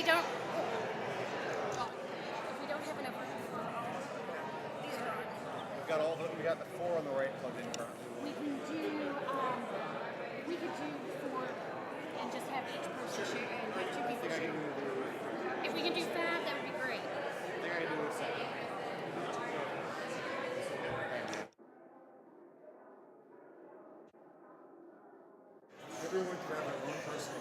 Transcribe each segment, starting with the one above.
don't, if we don't have enough room for all, these are on. We got the 4 on the right plugged in currently. We could do 4 and just have each person share and have 2 people share. If we can do 5, that would be great. I think I can do 7. Everyone can have one person.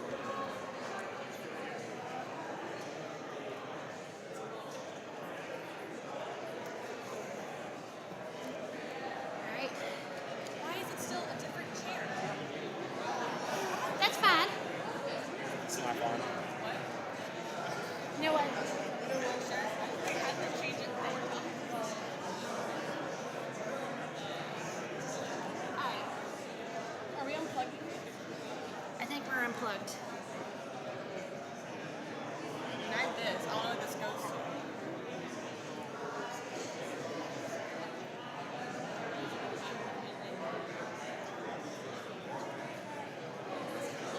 Alright. Why is it still a different chair? That's fine. It's not fun. You know what? I had to change it. Are we unplugging? I think we're unplugged. And I have this. I don't know what this goes to.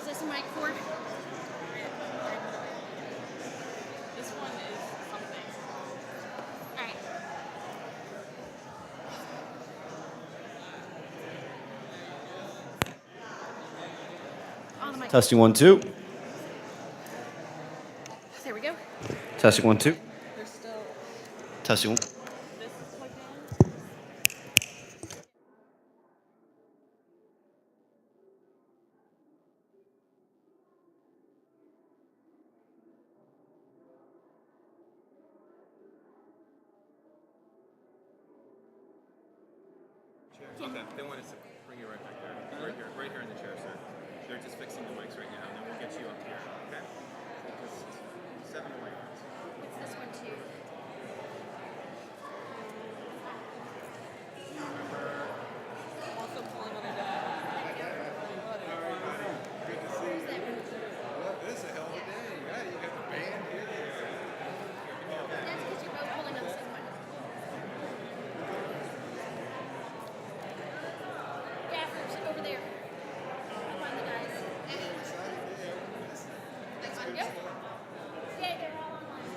Is this a mic cord? This one is something. Alright. On the mic. Testing 1, 2. There we go. Testing 1, 2. There's still. Testing 1. This is plugged in. Okay, they want us to bring you right back there. Right here in the chair, sir. They're just fixing the mics right now, and then we'll get you up here. Okay? Just 7 away. It's this one too. Also pulling on it. Good to see you. Well, this is a hell of a day. Yeah, you got the band here. That's because you're both pulling on the same one. Gaffers over there. I'll find the guys. Yep. Yeah, they're all online.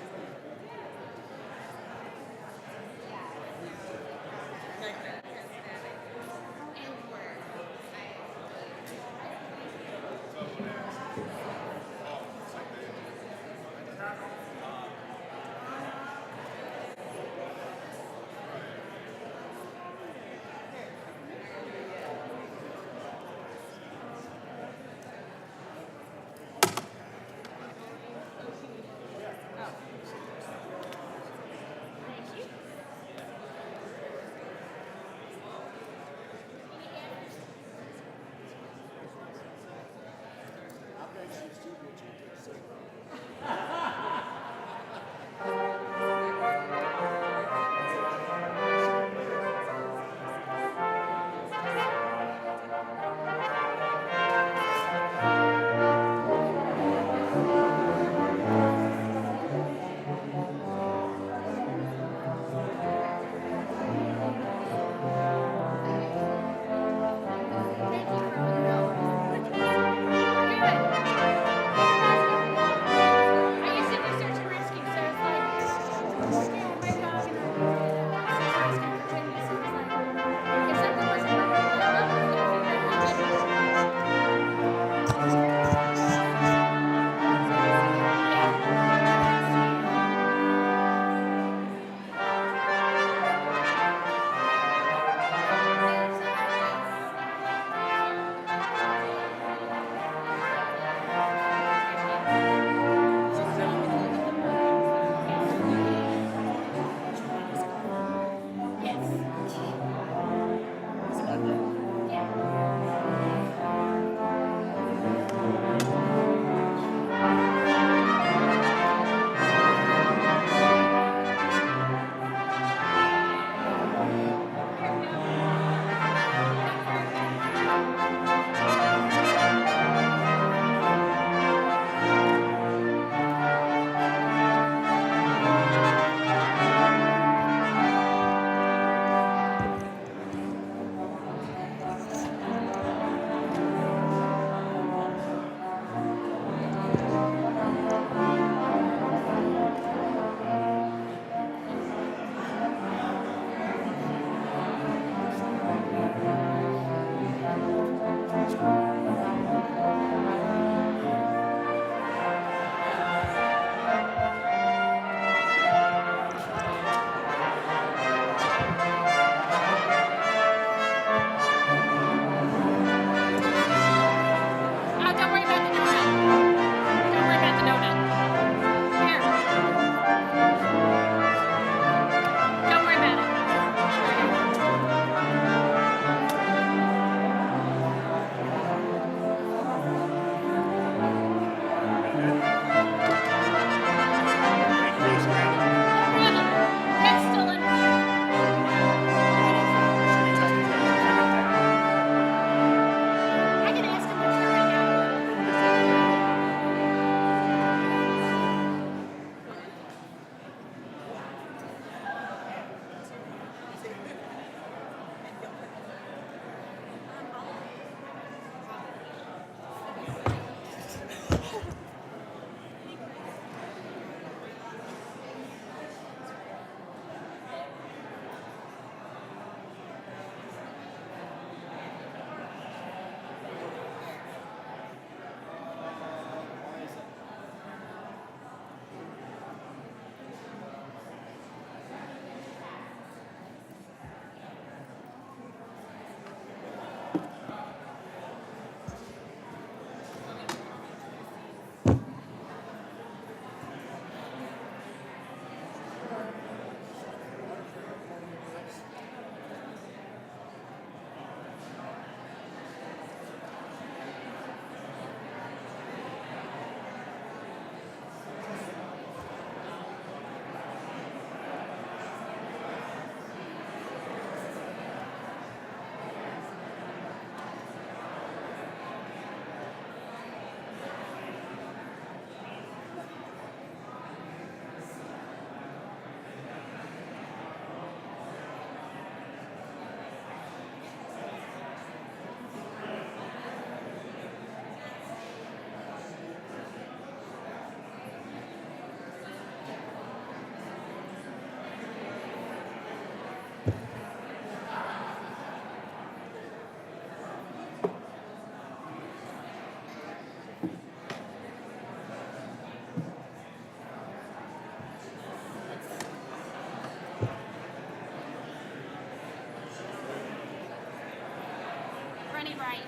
right.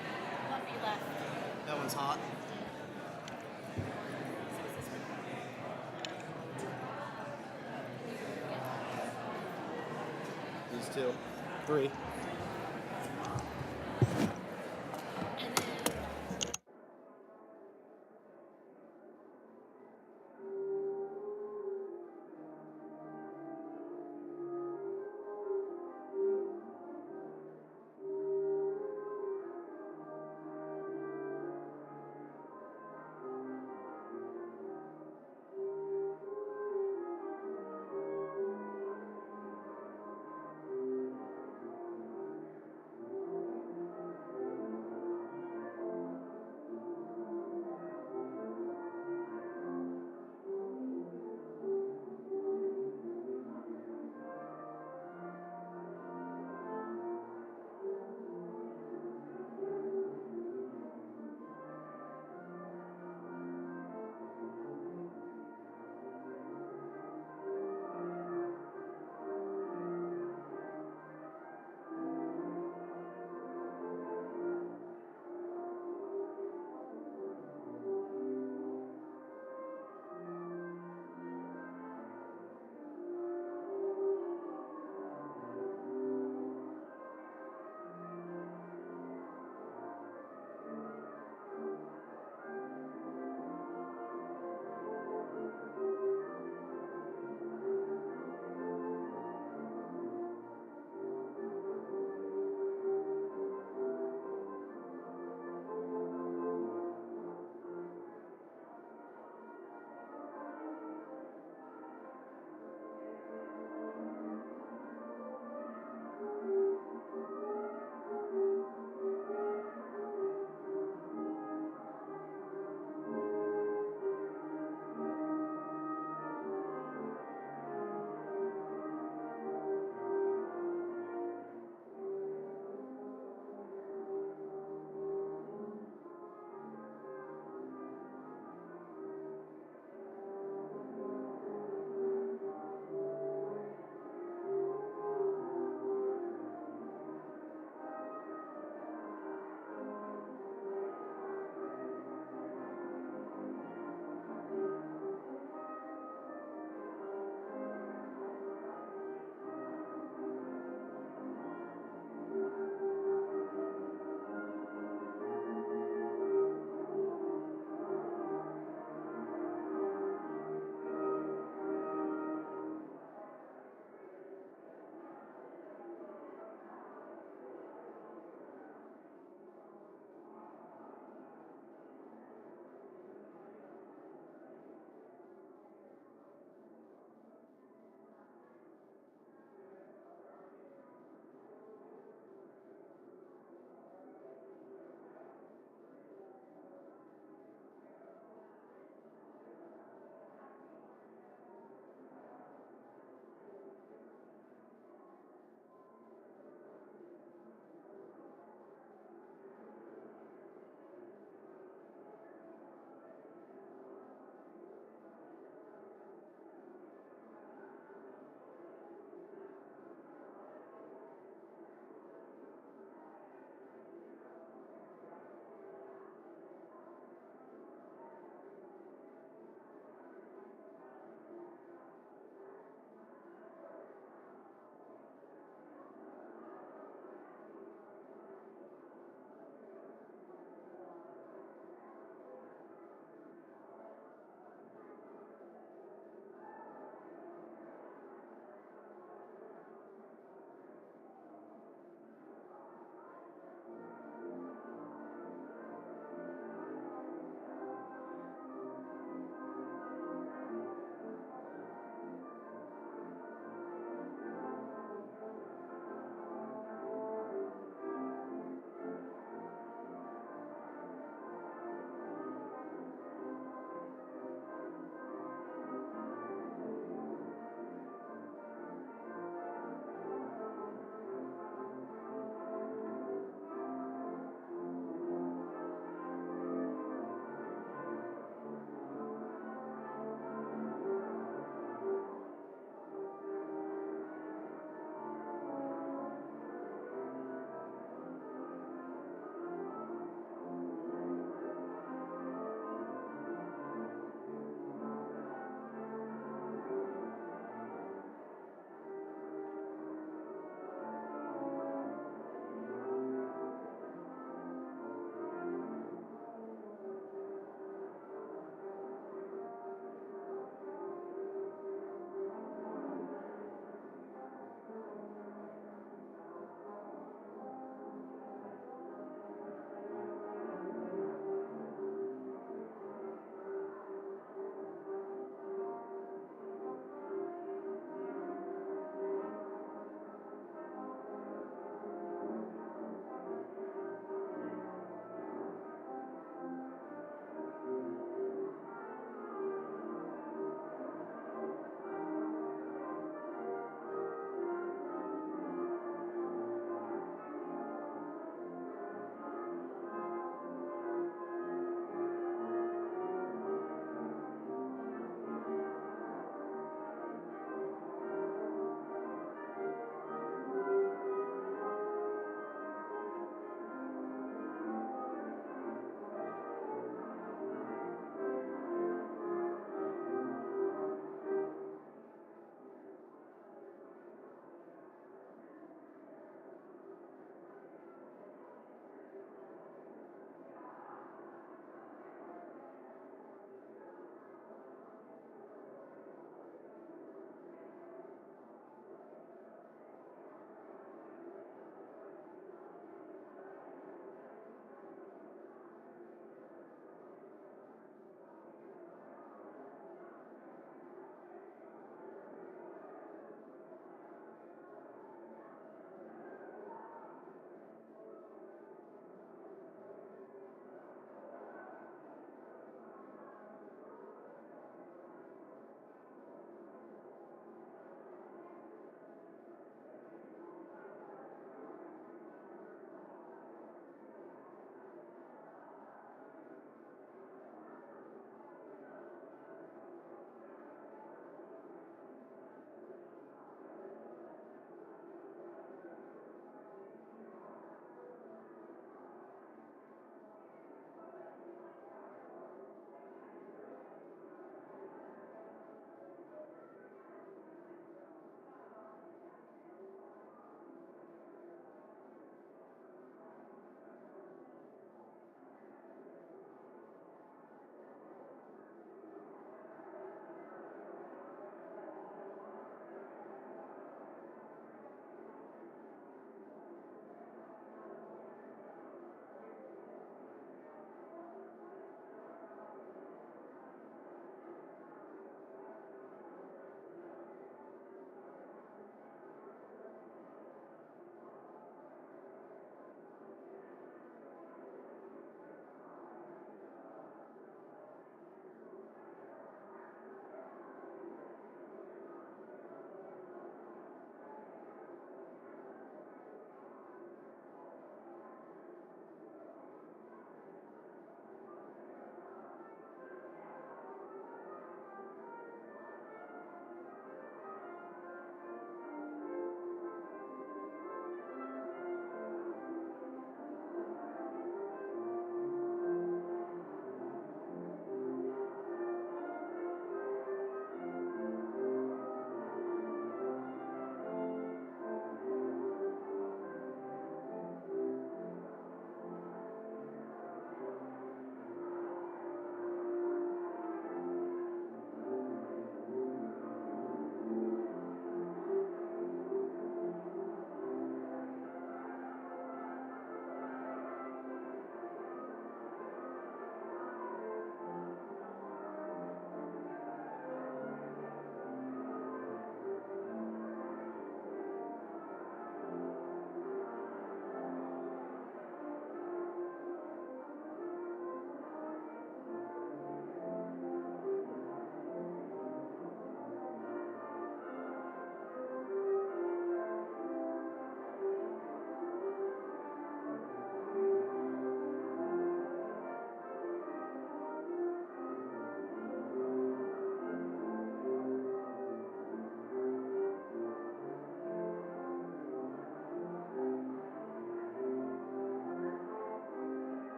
One be left. That one's hot. So is this one? These two. 3. And then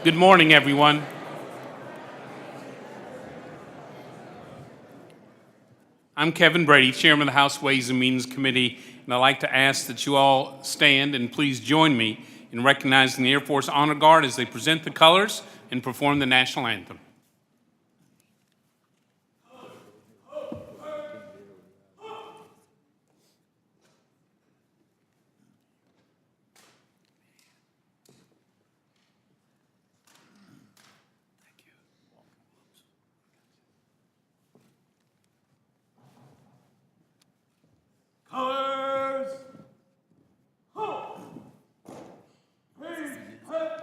Good morning, everyone. I'm Kevin Brady, Chairman of the House Ways and Means Committee, and I'd like to ask that you all stand and please join me in recognizing the Air Force Honor Guard as they present the colors and perform the national anthem. Colors! Ho! Praise! Ho!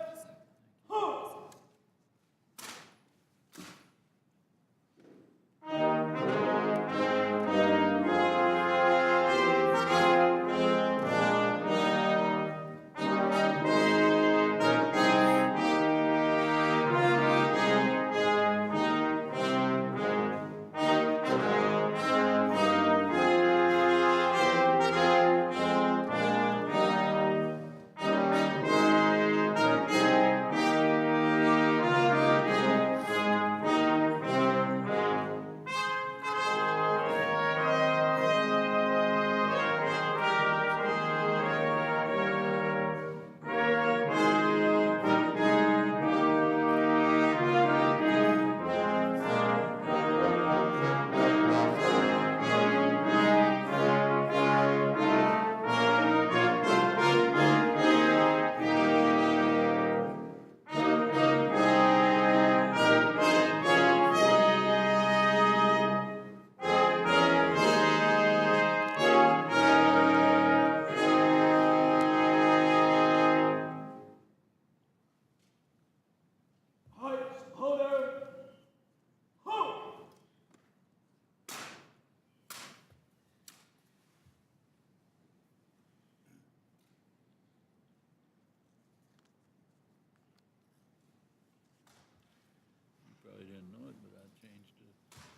Probably didn't know it, but I changed the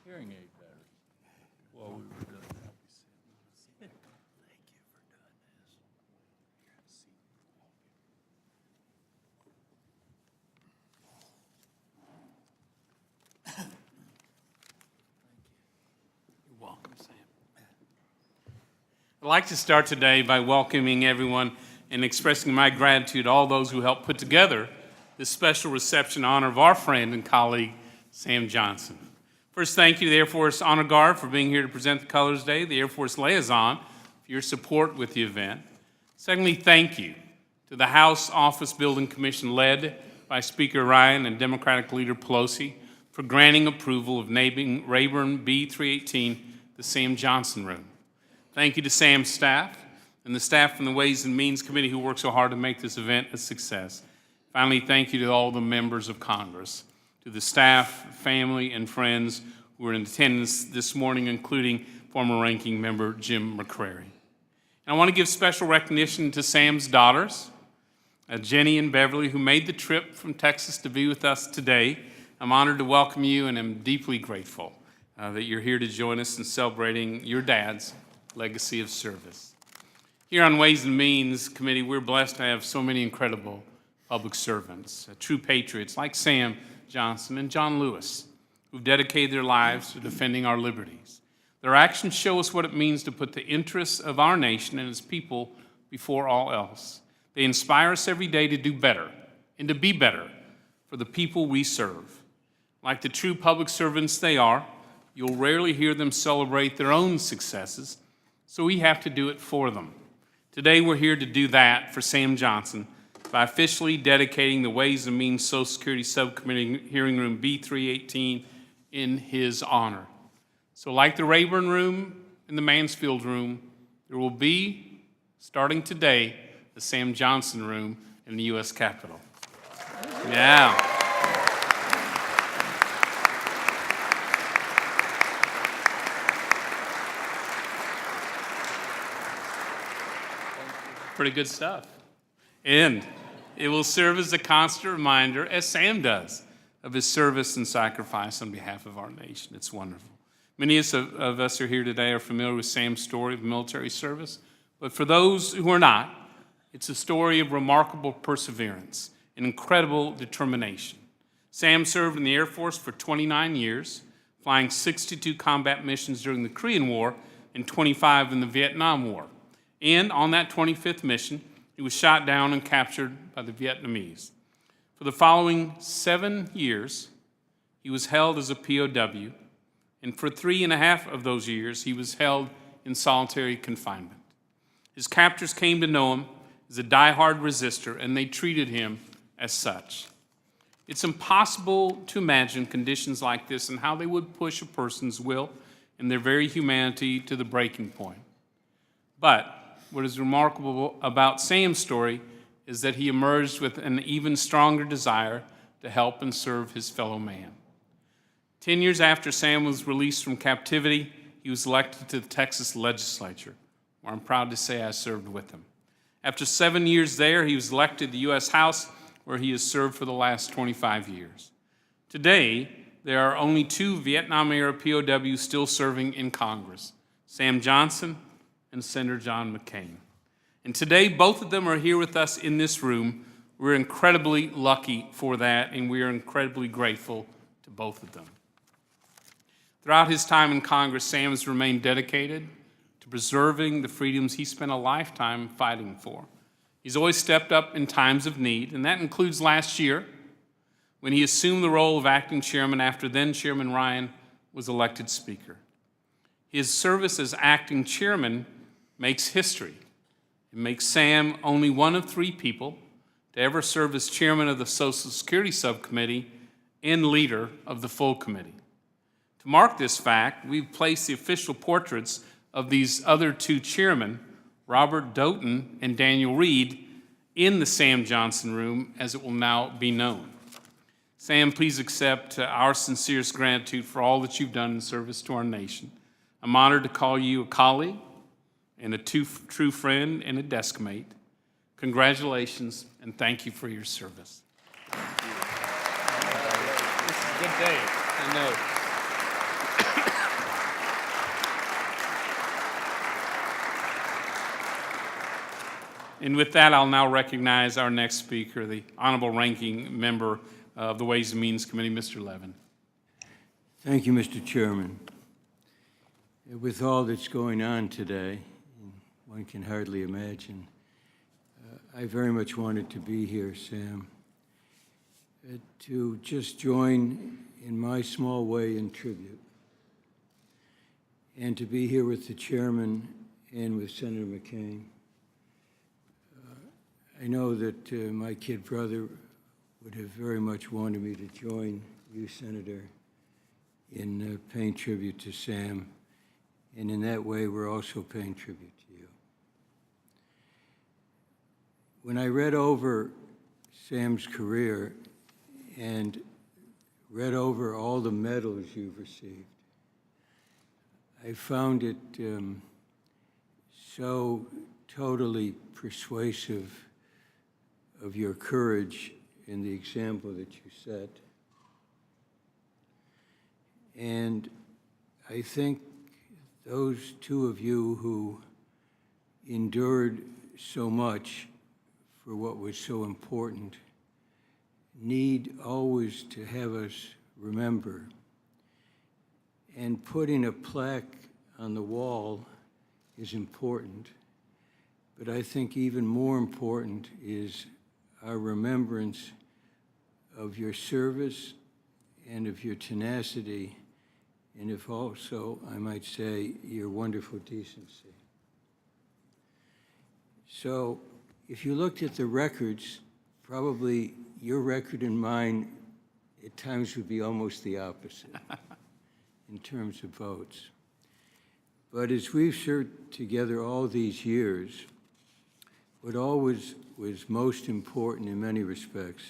hearing aid battery while we were doing that. Thank you for doing this. You're welcome, Sam. I'd like to start today by welcoming everyone and expressing my gratitude to all those who helped put together this special reception in honor of our friend and colleague, Sam Johnson. First, thank you to the Air Force Honor Guard for being here to present the Colors Day, the Air Force Liaison for your support with the event. Secondly, thank you to the House Office Building Commission led by Speaker Ryan and Democratic Leader Pelosi for granting approval of naming Rayburn B318 the Sam Johnson Room. Thank you to Sam's staff and the staff from the Ways and Means Committee who worked so hard to make this event a success. Finally, thank you to all the members of Congress, to the staff, family, and friends who were in attendance this morning, including former Ranking Member Jim McCrary. And I want to give special recognition to Sam's daughters, Jenny and Beverly, who made the trip from Texas to be with us today. I'm honored to welcome you, and I'm deeply grateful that you're here to join us in celebrating your dad's legacy of service. Here on Ways and Means Committee, we're blessed to have so many incredible public servants, true patriots like Sam Johnson and John Lewis, who've dedicated their lives to defending our liberties. Their actions show us what it means to put the interests of our nation and its people before all else. They inspire us every day to do better and to be better for the people we serve. Like the true public servants they are, you'll rarely hear them celebrate their own successes, so we have to do it for them. Today we're here to do that for Sam Johnson by officially dedicating the Ways and Means Social Security Subcommittee Hearing Room B318 in his honor. So like the Rayburn Room and the Mansfield Room, there will be, starting today, the Sam Johnson Room in the U.S. Capitol. Yeah. Pretty good stuff. And it will serve as a constant reminder, as Sam does, of his service and sacrifice on behalf of our nation. It's wonderful. Many of us who are here today are familiar with Sam's story of military service, but for those who are not, it's a story of remarkable perseverance and incredible determination. Sam served in the Air Force for 29 years, flying 62 combat missions during the Korean War and 25 in the Vietnam War. And on that 25th mission, he was shot down and captured by the Vietnamese. For the following 7 years, he was held as a POW, and for 3.5 of those years, he was held in solitary confinement. His captors came to know him as a die-hard resistor, and they treated him as such. It's impossible to imagine conditions like this and how they would push a person's will and their very humanity to the breaking point. But what is remarkable about Sam's story is that he emerged with an even stronger desire to help and serve his fellow man. 10 years after Sam was released from captivity, he was elected to the Texas legislature, where I'm proud to say I served with him. After 7 years there, he was elected to the U.S. House, where he has served for the last 25 years. Today, there are only 2 Vietnam-era POWs still serving in Congress, Sam Johnson and Senator John McCain. And today, both of them are here with us in this room. We're incredibly lucky for that, and we are incredibly grateful to both of them. Throughout his time in Congress, Sam has remained dedicated to preserving the freedoms he spent a lifetime fighting for. He's always stepped up in times of need, and that includes last year when he assumed the role of acting chairman after then Chairman Ryan was elected Speaker. His service as acting chairman makes history. It makes Sam only one of 3 people to ever serve as chairman of the Social Security Subcommittee and leader of the full committee. To mark this fact, we've placed the official portraits of these other 2 chairmen, Robert Doughton and Daniel Reed, in the Sam Johnson room, as it will now be known. Sam, please accept our sincerest gratitude for all that you've done in service to our nation. I'm honored to call you a colleague and a true friend and a desk mate. Congratulations, and thank you for your service. This is a good day. I know. And with that, I'll now recognize our next speaker, the Honorable Ranking Member of the Ways and Means Committee, Mr. Levin. Thank you, Mr. Chairman. With all that's going on today, one can hardly imagine, I very much wanted to be here, Sam, to just join in my small way in tribute, and to be here with the chairman and with Senator McCain. I know that my kid brother would have very much wanted me to join you, Senator, in paying tribute to Sam, and in that way, we're also paying tribute to you. When I read over Sam's career and read over all the medals you've received, I found it so totally persuasive of your courage and the example that you set. And I think those 2 of you who endured so much for what was so important need always to have us remember. And putting a plaque on the wall is important, but I think even more important is our remembrance of your service and of your tenacity, and if also, I might say, your wonderful decency. So if you looked at the records, probably your record and mine at times would be almost the opposite in terms of votes. But as we've served together all these years, what always was most important in many respects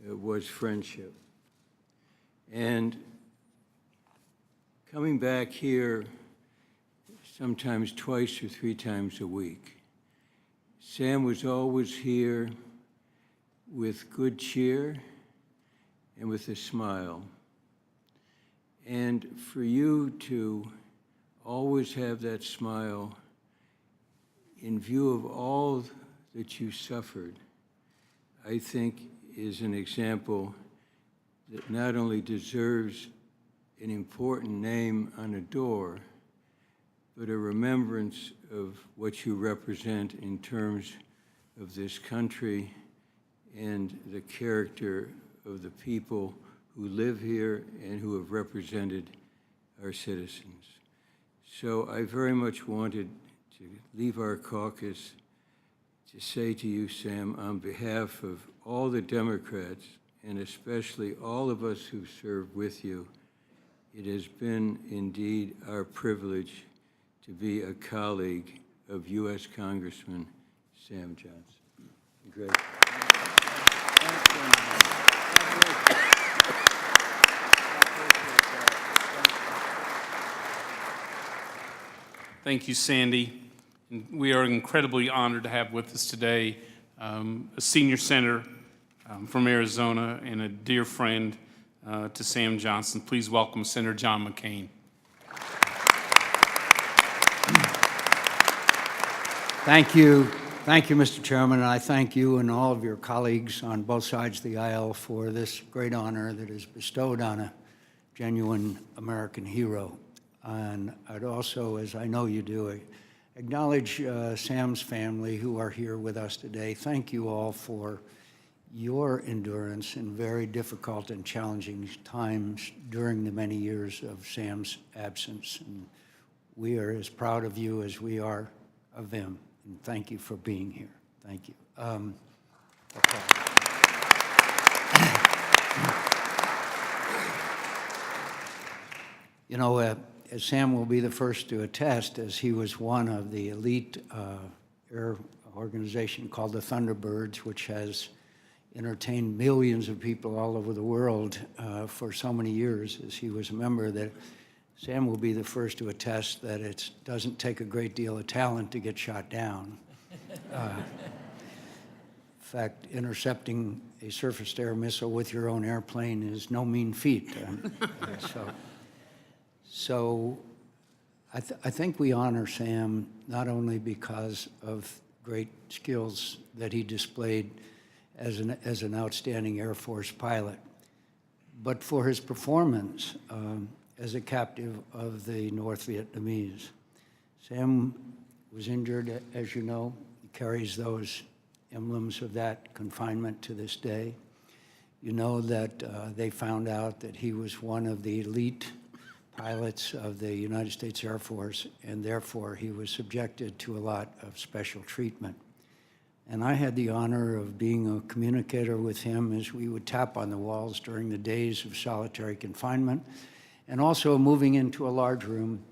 was friendship. And coming back here sometimes twice or 3 times a week, Sam was always here with good cheer and with a smile. And for you to always have that smile in view of all that you suffered, I think is an example that not only deserves an important name on a door, but a remembrance of what you represent in terms of this country and the character of the people who live here and who have represented our citizens. So I very much wanted to leave our caucus to say to you, Sam, on behalf of all the Democrats, and especially all of us who served with you, it has been indeed our privilege to be a colleague of U.S. Congressman Sam Johnson. Great. Thank you, Sandy. We are incredibly honored to have with us today a senior senator from Arizona and a dear friend to Sam Johnson. Please welcome Senator John McCain. Thank you. Thank you, Mr. Chairman, and I thank you and all of your colleagues on both sides of the aisle for this great honor that is bestowed on a genuine American hero. And I'd also, as I know you do, acknowledge Sam's family who are here with us today. Thank you all for your endurance in very difficult and challenging times during the many years of Sam's absence. And we are as proud of you as we are of him. And thank you for being here. Thank you. You know, as Sam will be the first to attest, as he was one of the elite air organization called the Thunderbirds, which has entertained millions of people all over the world for so many years, as he was a member, that Sam will be the first to attest that it doesn't take a great deal of talent to get shot down. In fact, intercepting a surface-to-air missile with your own airplane is no mean feat. So I think we honor Sam not only because of great skills that he displayed as an outstanding Air Force pilot, but for his performance as a captive of the North Vietnamese. Sam was injured, as you know. He carries those emblems of that confinement to this day. You know that they found out that he was one of the elite pilots of the United States Air Force, and therefore he was subjected to a lot of special treatment. And I had the honor of being a communicator with him as we would tap on the walls during the days of solitary confinement, and also moving into a large room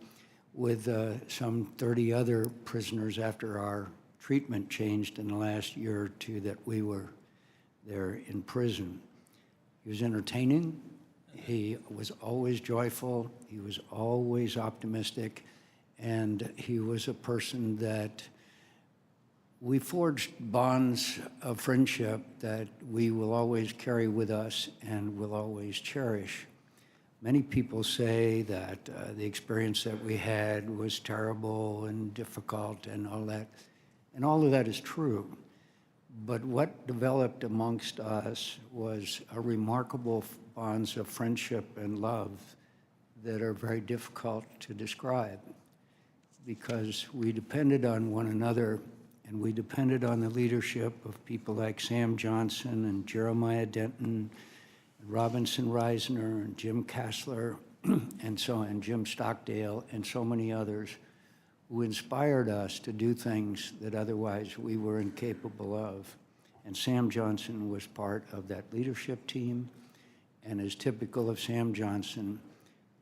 with some 30 other prisoners after our treatment changed in the last year or two that we were there in prison. He was entertaining. He was always joyful. He was always optimistic. And he was a person that we forged bonds of friendship that we will always carry with us and will always cherish. Many people say that the experience that we had was terrible and difficult and all that. And all of that is true. But what developed amongst us was a remarkable bonds of friendship and love that are very difficult to describe, because we depended on one another, and we depended on the leadership of people like Sam Johnson and Jeremiah Denton, and Robinson Reisner and Jim Kassler, and Jim Stockdale, and so many others who inspired us to do things that otherwise we were incapable of. And Sam Johnson was part of that leadership team, and as typical of Sam Johnson,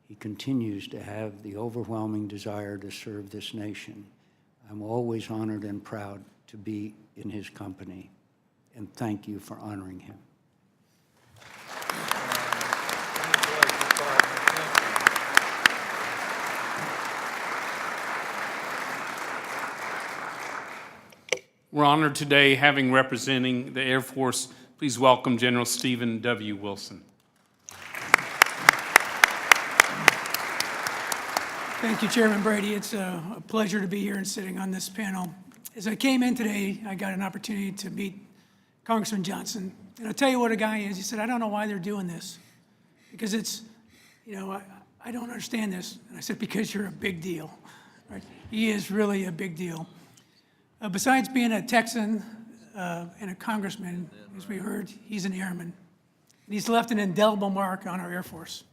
he continues to have the overwhelming desire to serve this nation. I'm always honored and proud to be in his company, and thank you for honoring him. We're honored today having representing the Air Force. Please welcome General Stephen W. Wilson. Thank you, Chairman Brady. It's a pleasure to be here and sitting on this panel. As I came in today, I got an opportunity to meet Congressman Johnson. And I'll tell you what a guy is. He said, I don't know why they're doing this. Because it's, I don't understand this. And I said, because you're a big deal. Right? He is really a big deal. Besides being a Texan and a congressman, as we heard, he's an airman. And he's left an indelible mark on our Air Force.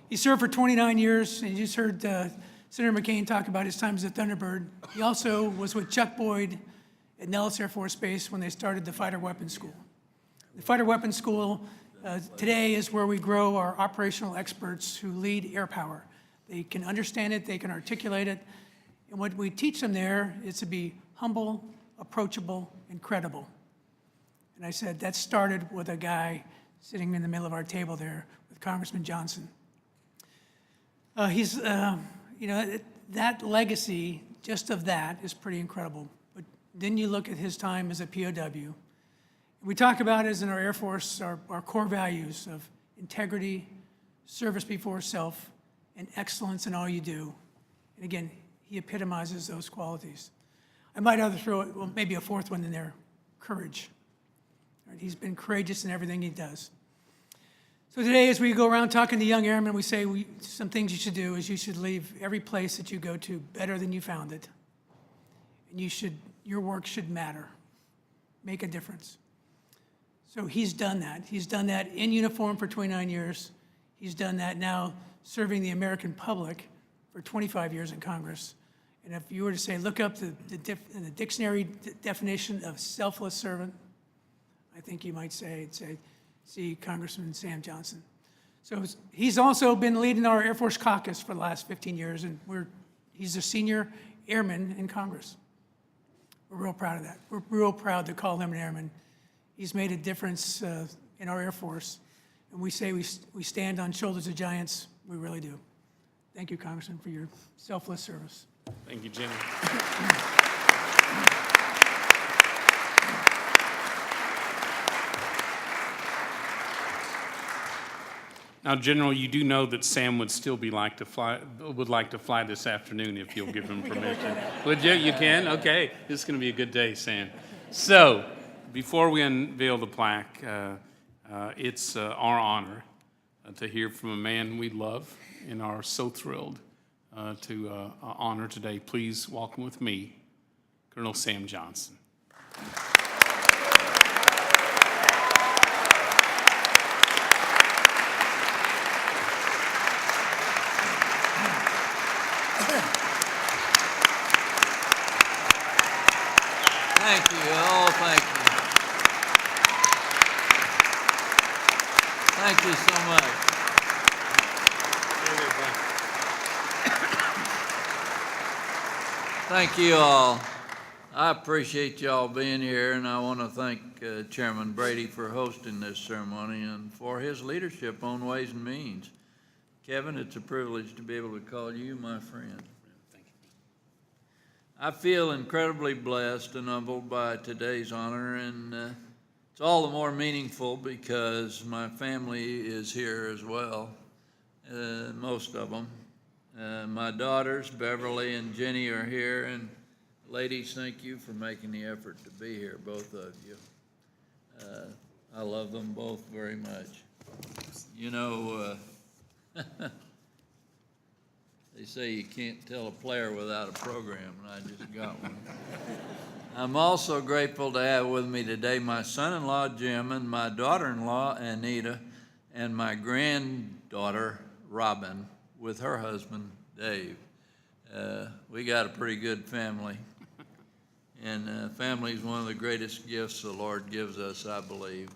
He served for 29 years, and you just heard Senator McCain talk about his time as a Thunderbird. He also was with Chuck Boyd at Nellis Air Force Base when they started the Fighter Weapons School. The Fighter Weapons School today is where we grow our operational experts who lead air power. They can understand it, they can articulate it, and what we teach them there is to be humble, approachable, and credible. And I said, that started with a guy sitting in the middle of our table there with Congressman Johnson. That legacy, just of that, is pretty incredible. But then you look at his time as a POW. We talk about, as in our Air Force, our core values of integrity, service before self, and excellence in all you do. And again, he epitomizes those qualities. I might either throw maybe a fourth one in there, courage. Right? He's been courageous in everything he does. So today, as we go around talking to young airmen, we say some things you should do is you should leave every place that you go to better than you found it. And your work should matter, make a difference. So he's done that. He's done that in uniform for 29 years. He's done that now serving the American public for 25 years in Congress. And if you were to say, look up the dictionary definition of selfless servant, I think you might say, see Congressman Sam Johnson. So he's also been leading our Air Force caucus for the last 15 years, and he's a senior airman in Congress. We're real proud of that. We're real proud to call him an airman. He's made a difference in our Air Force, and we say we stand on shoulders of giants. We really do. Thank you, Congressman, for your selfless service. Thank you, Jimmy. Now, General, you do know that Sam would still would like to fly this afternoon if you'll give him permission. Would you? You can? Okay. This is going to be a good day, Sam. So, before we unveil the plaque, it's our honor to hear from a man we love and are so thrilled to honor today. Please welcome with me, Colonel Sam Johnson. Thank you. Oh, thank you. Thank you so much. Thank you all. I appreciate you all being here, and I want to thank Chairman Brady for hosting this ceremony and for his leadership on Ways and Means. Kevin, it's a privilege to be able to call you my friend. I feel incredibly blessed and humbled by today's honor, and it's all the more meaningful because my family is here as well, most of them. My daughters, Beverly and Jenny, are here, and ladies, thank you for making the effort to be here, both of you. I love them both very much. You know, they say you can't tell a player without a program, and I just got one. I'm also grateful to have with me today my son-in-law, Jim, and my daughter-in-law, Anita, and my granddaughter, Robin, with her husband, Dave. We got a pretty good family, and family is one of the greatest gifts the Lord gives us, I believe.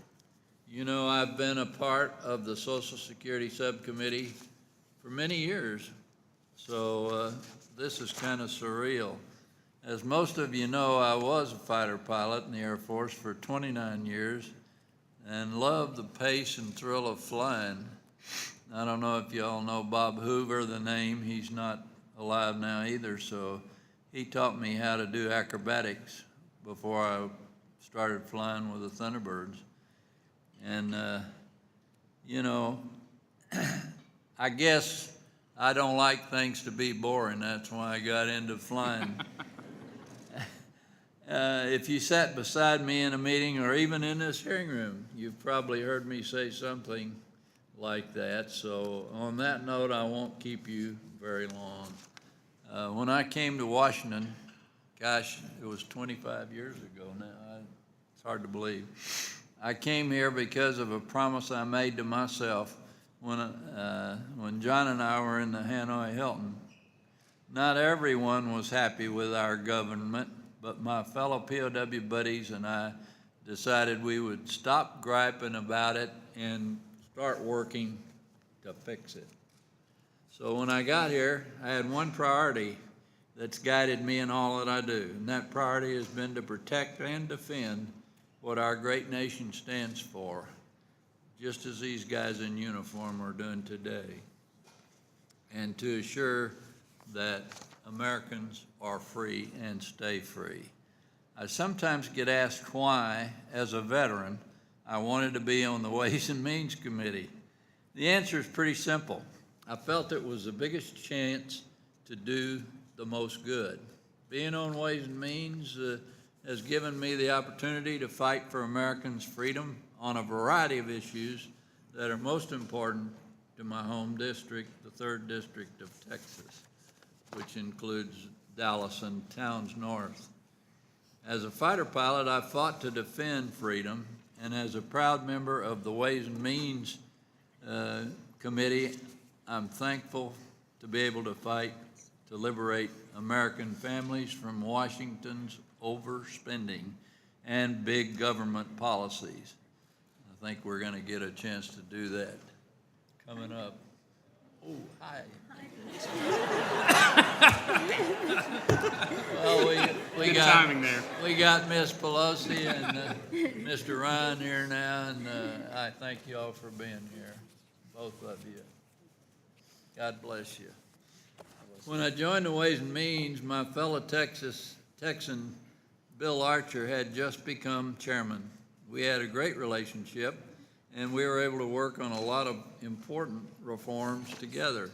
You know, I've been a part of the Social Security Subcommittee for many years. So this is kind of surreal. As most of you know, I was a fighter pilot in the Air Force for 29 years and loved the pace and thrill of flying. I don't know if you all know Bob Hoover, the name. He's not alive now either, so he taught me how to do acrobatics before I started flying with the Thunderbirds. And, you know, I guess I don't like things to be boring. That's why I got into flying. If you sat beside me in a meeting or even in this hearing room, you've probably heard me say something like that. So on that note, I won't keep you very long. When I came to Washington, gosh, it was 25 years ago now. It's hard to believe. I came here because of a promise I made to myself when John and I were in the Hanoi Hilton. Not everyone was happy with our government, but my fellow POW buddies and I decided we would stop griping about it and start working to fix it. So when I got here, I had one priority that's guided me in all that I do, and that priority has been to protect and defend what our great nation stands for, just as these guys in uniform are doing today, and to assure that Americans are free and stay free. I sometimes get asked why, as a veteran, I wanted to be on the Ways and Means Committee. The answer is pretty simple. I felt it was the biggest chance to do the most good. Being on Ways and Means has given me the opportunity to fight for Americans' freedom on a variety of issues that are most important to my home district, the 3rd District of Texas, which includes Dallas and towns north. As a fighter pilot, I fought to defend freedom, and as a proud member of the Ways and Means Committee, I'm thankful to be able to fight to liberate American families from Washington's overspending and big government policies. I think we're going to get a chance to do that coming up. Oh, hi. Well, we Good got timing there. We got Miss Pelosi and Mr. Ryan here now, and I thank you all for being here, both of you. God bless you. When I joined the Ways and Means, my fellow Texan Bill Archer had just become chairman. We had a great relationship, and we were able to work on a lot of important reforms together.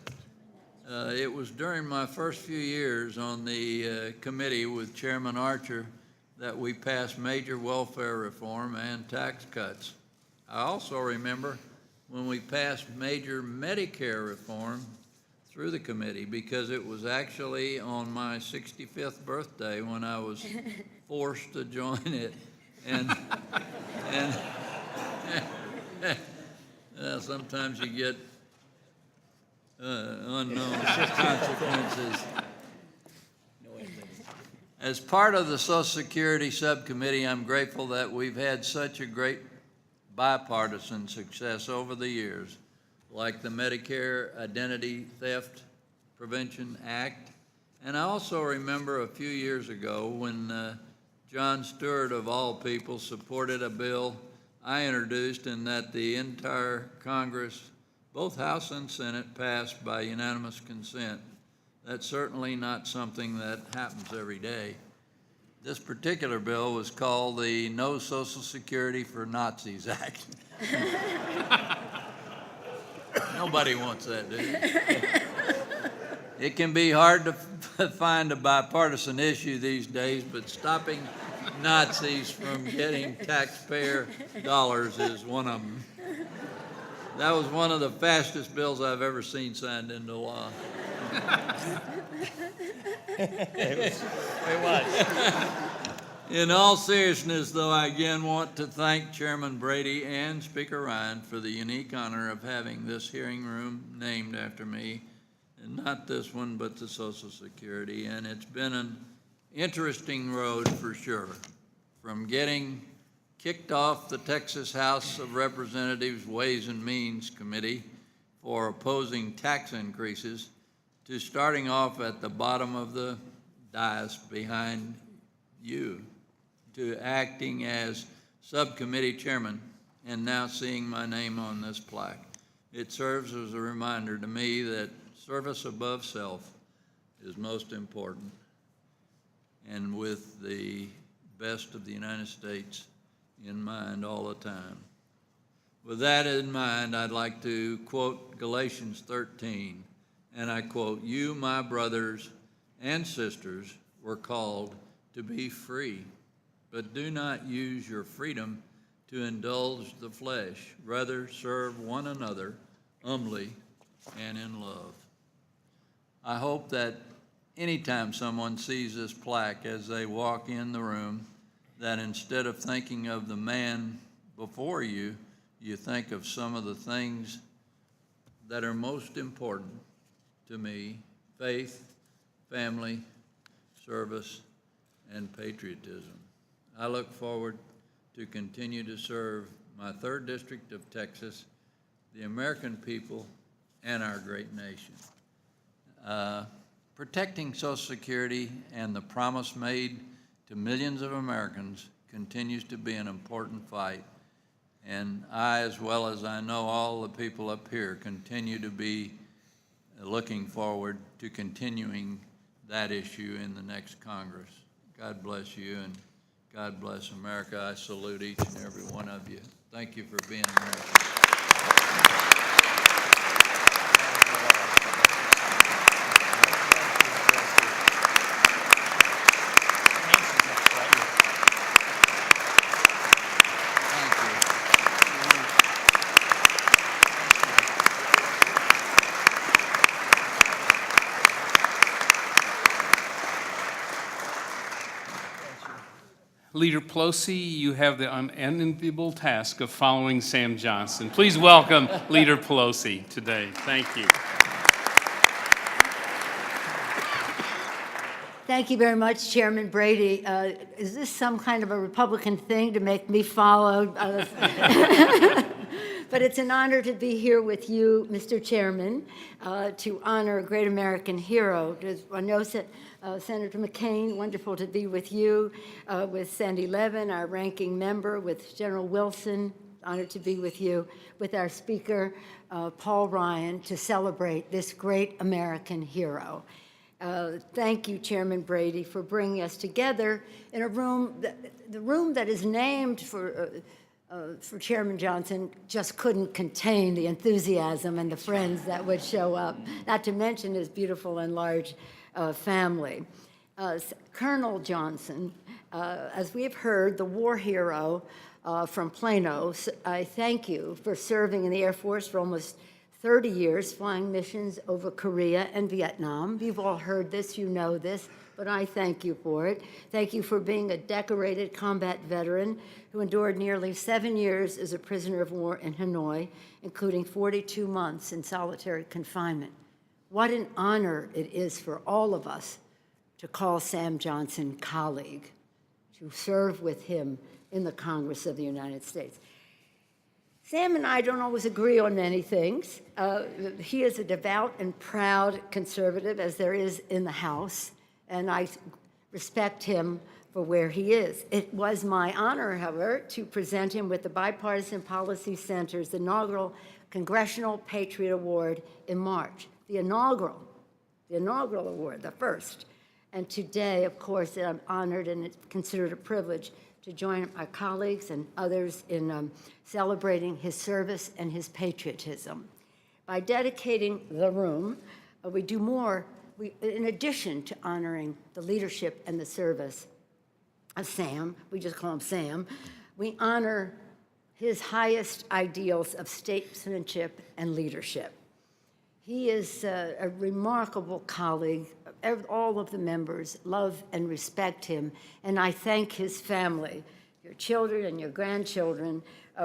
It was during my first few years on the committee with Chairman Archer that we passed major welfare reform and tax cuts. I also remember when we passed major Medicare reform through the committee, because it was actually on my 65th birthday when I was forced to join it. And sometimes you get unknown consequences. As part of the Social Security Subcommittee, I'm grateful that we've had such a great bipartisan success over the years, like the Medicare Identity Theft Prevention Act. And I also remember a few years ago when John Stewart, of all people, supported a bill I introduced and that the entire Congress, both House and Senate, passed by unanimous consent. That's certainly not something that happens every day. This particular bill was called the No Social Security for Nazis Act. Nobody wants that, do you? It can be hard to find a bipartisan issue these days, but stopping Nazis from getting taxpayer dollars is one of them. That was one of the fastest bills I've ever seen signed into law. It was. In all seriousness, though, I again want to thank Chairman Brady and Speaker Ryan for the unique honor of having this hearing room named after me, and not this one, but the Social Security. And it's been an interesting road for sure, from getting kicked off the Texas House of Representatives Ways and Means Committee for opposing tax increases to starting off at the bottom of the dais behind you, to acting as subcommittee chairman and now seeing my name on this plaque. It serves as a reminder to me that service above self is most important, and with the best of the United States in mind all the time. With that in mind, I'd like to quote Galatians 13, and I quote, "You, my brothers and sisters, were called to be free. but do not use your freedom to indulge the flesh. Rather, serve one another humbly and in love. I hope that anytime someone sees this plaque as they walk in the room, that instead of thinking of the man before you, you think of some of the things that are most important to me: faith, family, service, and patriotism. I look forward to continue to serve my 3rd District of Texas, the American people, and our great nation. Protecting Social Security and the promise made to millions of Americans continues to be an important fight, and I, as well as I know all the people up here, continue to be looking forward to continuing that issue in the next Congress. God bless you, and God bless America. I salute each and every one of you. Thank you for being Americans. Leader Pelosi, you have the unenviable task of following Sam Johnson. Please welcome Leader Pelosi today. Thank you. Thank you very much, Chairman Brady. Is this some kind of a Republican thing to make me follow? But it's an honor to be here with you, Mr. Chairman, to honor a great American hero. I know Senator McCain, wonderful to be with you, with Sandy Levin, our ranking member, with General Wilson, honored to be with you, with our Speaker, Paul Ryan, to celebrate this great American hero. Thank you, Chairman Brady, for bringing us together in a room, the room that is named for Chairman Johnson just couldn't contain the enthusiasm and the friends that would show up, not to mention his beautiful and large family. Colonel Johnson, as we have heard, the war hero from Plano, I thank you for serving in the Air Force for almost 30 years, flying missions over Korea and Vietnam. You've all heard this, you know this, but I thank you for it. Thank you for being a decorated combat veteran who endured nearly 7 years as a prisoner of war in Hanoi, including 42 months in solitary confinement. What an honor it is for all of us to call Sam Johnson colleague, to serve with him in the Congress of the United States. Sam and I don't always agree on many things. He is a devout and proud conservative, as there is in the House, and I respect him for where he is. It was my honor, however, to present him with the Bipartisan Policy Center's inaugural Congressional Patriot Award in March. The inaugural award, the first. And today, of course, I'm honored and it's considered a privilege to join our colleagues and others in celebrating his service and his patriotism. By dedicating the room, we do more. In addition to honoring the leadership and the service of Sam, we just call him Sam, we honor his highest ideals of statesmanship and leadership. He is a remarkable colleague. All of the members love and respect him, and I thank his family, your children and your grandchildren,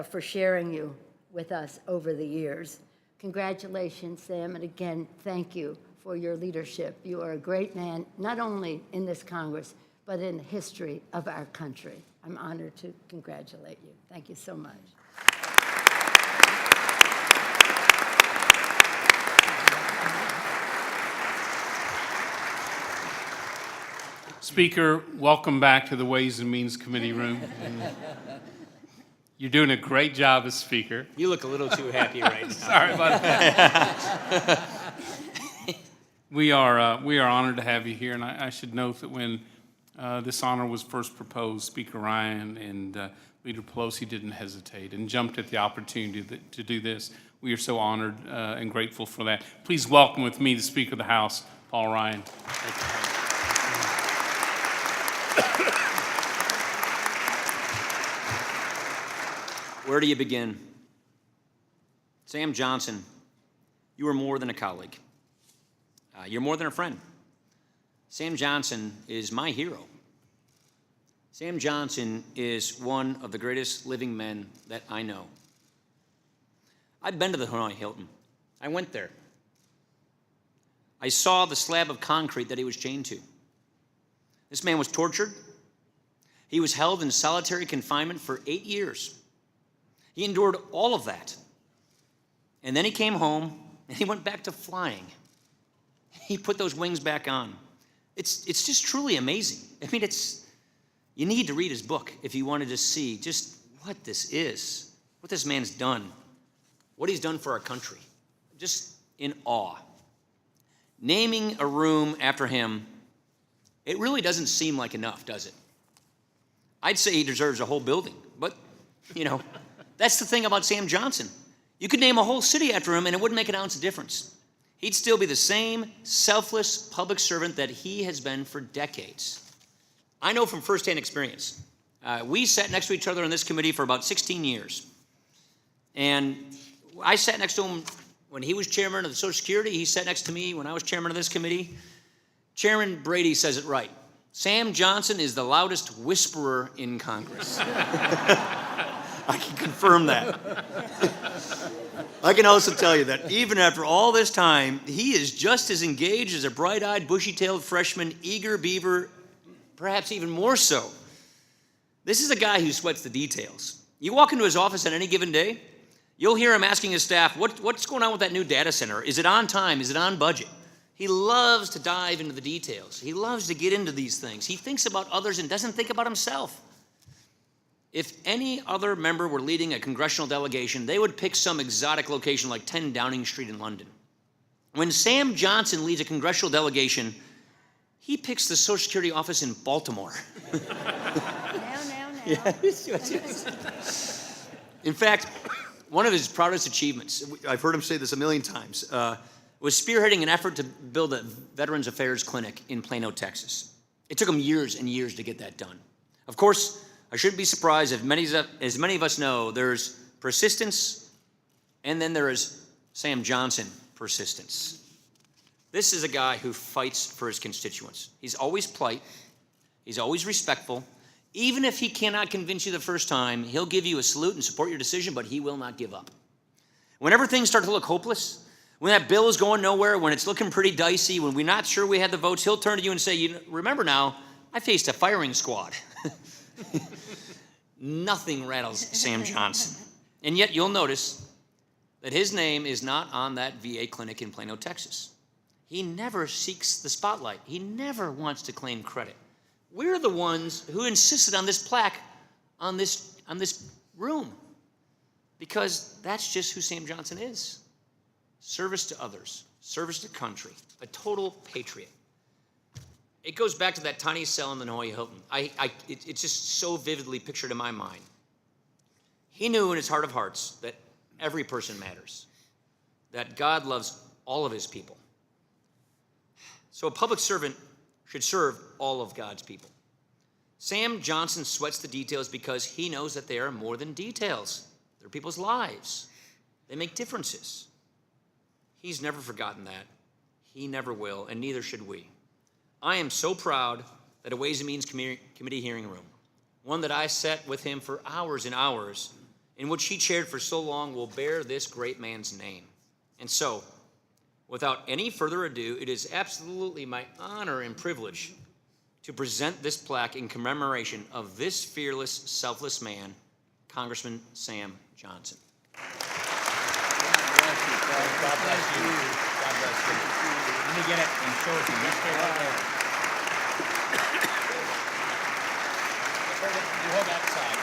for sharing you with us over the years. Congratulations, Sam, and again, thank you for your leadership. You are a great man, not only in this Congress, but in the history of our country. I'm honored to congratulate you. Thank you so much. Speaker, welcome back to the Ways and Means Committee room. You're doing a great job as Speaker. You look a little too happy right now. Sorry about that. We are honored to have you here, and I should note that when this honor was first proposed, Speaker Ryan and Leader Pelosi didn't hesitate and jumped at the opportunity to do this. We are so honored and grateful for that. Please welcome with me the Speaker of the House, Paul Ryan. Thank you. Where do you begin? Sam Johnson, you are more than a colleague. You're more than a friend. Sam Johnson is my hero. Sam Johnson is one of the greatest living men that I know. I've been to the Hanoi Hilton. I went there. I saw the slab of concrete that he was chained to. This man was tortured. He was held in solitary confinement for 8 years. He endured all of that. And then he came home and he went back to flying. He put those wings back on. It's just truly amazing. I mean, you need to read his book if you wanted to see just what this is, what this man's done, what he's done for our country. Just in awe. Naming a room after him, it really doesn't seem like enough, does it? I'd say he deserves a whole building, but, that's the thing about Sam Johnson. You could name a whole city after him and it wouldn't make an ounce of difference. He'd still be the same selfless public servant that he has been for decades. I know from firsthand experience. We sat next to each other on this committee for about 16 years. And I sat next to him when he was chairman of the Social Security. He sat next to me when I was chairman of this committee. Chairman Brady says it right. Sam Johnson is the loudest whisperer in Congress. I can confirm that. I can also tell you that even after all this time, he is just as engaged as a bright-eyed, bushy-tailed freshman, eager beaver, perhaps even more so. This is a guy who sweats the details. You walk into his office on any given day, you'll hear him asking his staff, what's going on with that new data center? Is it on time? Is it on budget? He loves to dive into the details. He loves to get into these things. He thinks about others and doesn't think about himself. If any other member were leading a congressional delegation, they would pick some exotic location like 10 Downing Street in London. When Sam Johnson leads a congressional delegation, he picks the Social Security office in Baltimore. Now. Yeah. In fact, one of his proudest achievements, I've heard him say this a million times, was spearheading an effort to build a Veterans Affairs clinic in Plano, Texas. It took him years and years to get that done. Of course, I shouldn't be surprised if as many of us know, there's persistence, and then there is Sam Johnson persistence. This is a guy who fights for his constituents. He's always polite. He's always respectful. Even if he cannot convince you the first time, he'll give you a salute and support your decision, but he will not give up. Whenever things start to look hopeless, when that bill is going nowhere, when it's looking pretty dicey, when we're not sure we had the votes, he'll turn to you and say, remember now, I faced a firing squad. Nothing rattles Sam Johnson. And yet you'll notice that his name is not on that VA clinic in Plano, Texas. He never seeks the spotlight. He never wants to claim credit. We're the ones who insisted on this plaque on this room because that's just who Sam Johnson is. Service to others, service to country, a total patriot. It goes back to that tiny cell in the Hanoi Hilton. It's just so vividly pictured in my mind. He knew in his heart of hearts that every person matters, that God loves all of his people. So a public servant should serve all of God's people. Sam Johnson sweats the details because he knows that they are more than details. They're people's lives. They make differences. He's never forgotten that. He never will, and neither should we. I am so proud that a Ways and Means Committee hearing room, one that I sat with him for hours and hours, in which he chaired for so long, will bear this great man's name. And so, without any further ado, it is absolutely my honor and privilege to present this plaque in commemoration of this fearless, selfless man, Congressman Sam Johnson. God bless you. God bless you. Let me get it and show it to you. You stay right there. You hold that side.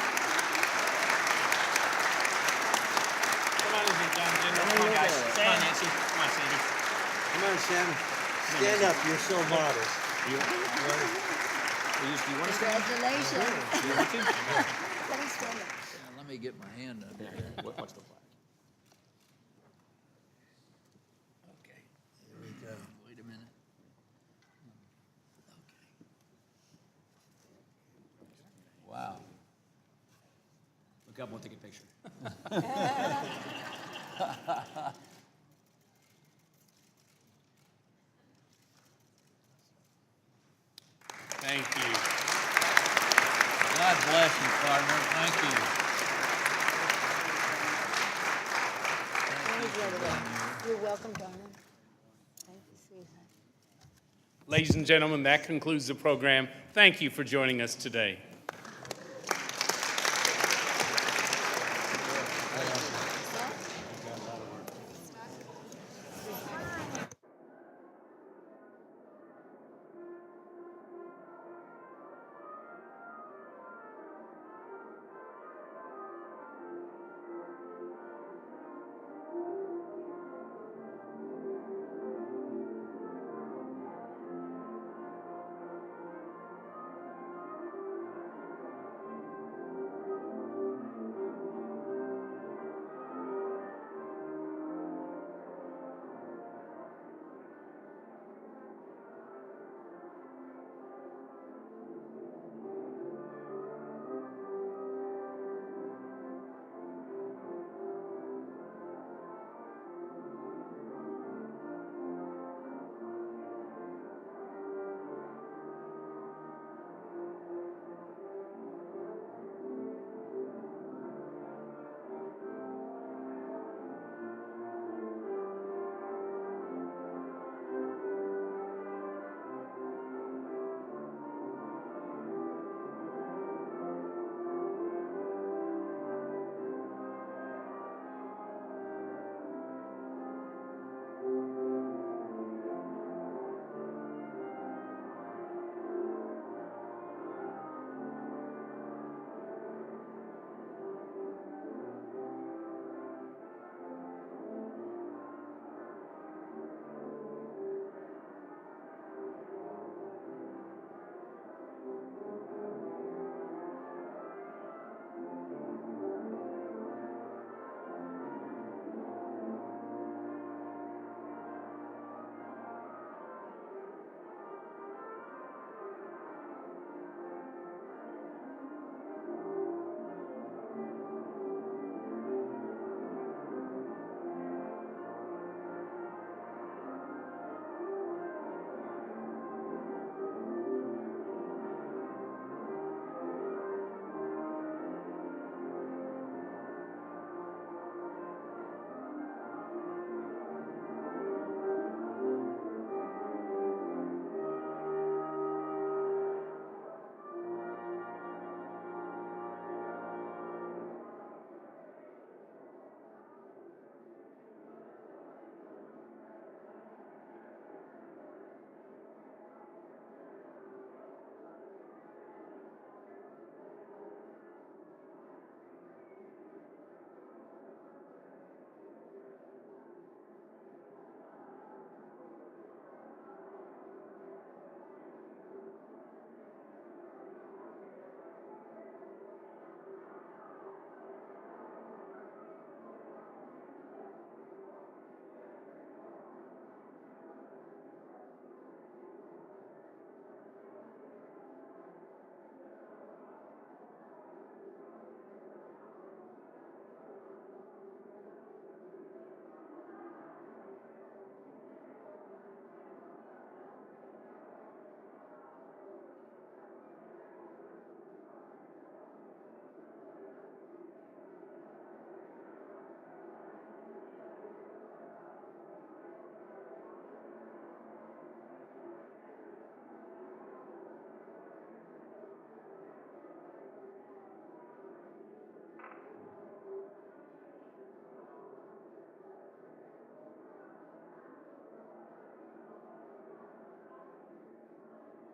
Come on, Johnson. Come on, guys. Come on, Nancy. Come on, Sandy. Come on, Sam. Stand up. You're so modest. Do you want to stand up? Congratulations. Do you want to? Thanks, Wendell. Let me get my hand up here. What's the plaque? Okay, here we go. Wait a minute. Okay. Wow. Look up, we'll take a picture. Thank you. God bless you, partner. Thank you. You're welcome, darling. Thank you, sweetheart. Ladies and gentlemen, that concludes the program. Thank you for joining us today.